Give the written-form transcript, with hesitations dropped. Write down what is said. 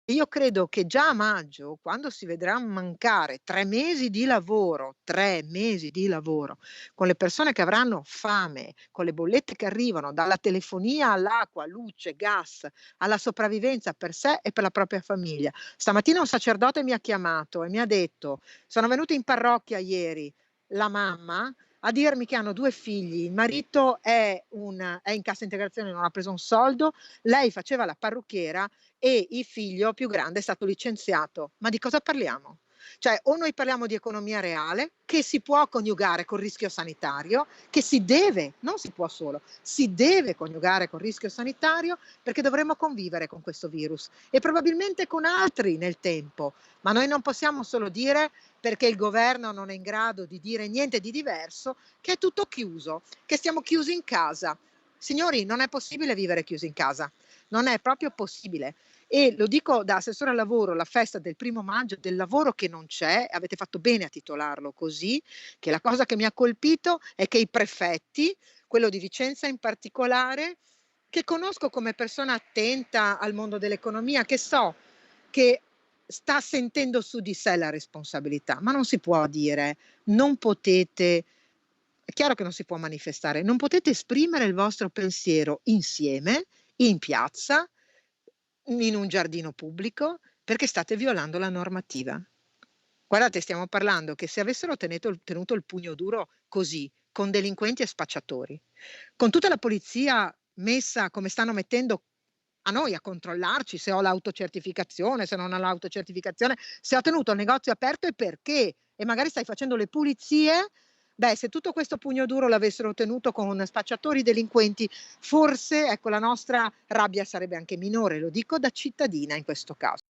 Io credo che già a maggio, quando si vedrà mancare 3 mesi di lavoro, 3 mesi di lavoro, con le persone che avranno fame, con le bollette che arrivano, dalla telefonia all'acqua, luce, gas, alla sopravvivenza per sé e per la propria famiglia. Stamattina un sacerdote mi ha chiamato e mi ha detto: "Sono venuti in parrocchia ieri, la mamma a dirmi che hanno 2 figli, il marito è in cassa integrazione, non ha preso un soldo, lei faceva la parrucchiera e il figlio più grande è stato licenziato. Ma di cosa parliamo? Cioè, o noi parliamo di economia reale, che si può coniugare col rischio sanitario, che si deve, non si può solo, si deve coniugare col rischio sanitario perché dovremo convivere con questo virus e probabilmente con altri nel tempo. Ma noi non possiamo solo dire, perché il governo non è in grado di dire niente di diverso, che è tutto chiuso, che stiamo chiusi in casa. Signori, non è possibile vivere chiusi in casa, non è proprio possibile. E lo dico da assessore al lavoro, la festa del 1° maggio, del lavoro che non c'è, avete fatto bene a titolarlo così, che la cosa che mi ha colpito è che i prefetti, quello di Vicenza in particolare, che conosco come persona attenta al mondo dell'economia, che so che sta sentendo su di sé la responsabilità, ma non si può dire: "Non potete", è chiaro che non si può manifestare, "non potete esprimere il vostro pensiero insieme, in piazza, in un giardino pubblico, perché state violando la normativa". Guardate, stiamo parlando che se avessero tenuto il pugno duro così, con delinquenti e spacciatori, con tutta la polizia messa come stanno mettendo a noi a controllarci se ho l'autocertificazione, se non ho l'autocertificazione, se ho tenuto il negozio aperto e perché, e magari stai facendo le pulizie, beh, se tutto questo pugno duro l'avessero tenuto con spacciatori, delinquenti, forse, ecco, la nostra rabbia sarebbe anche minore, lo dico da cittadina in questo caso.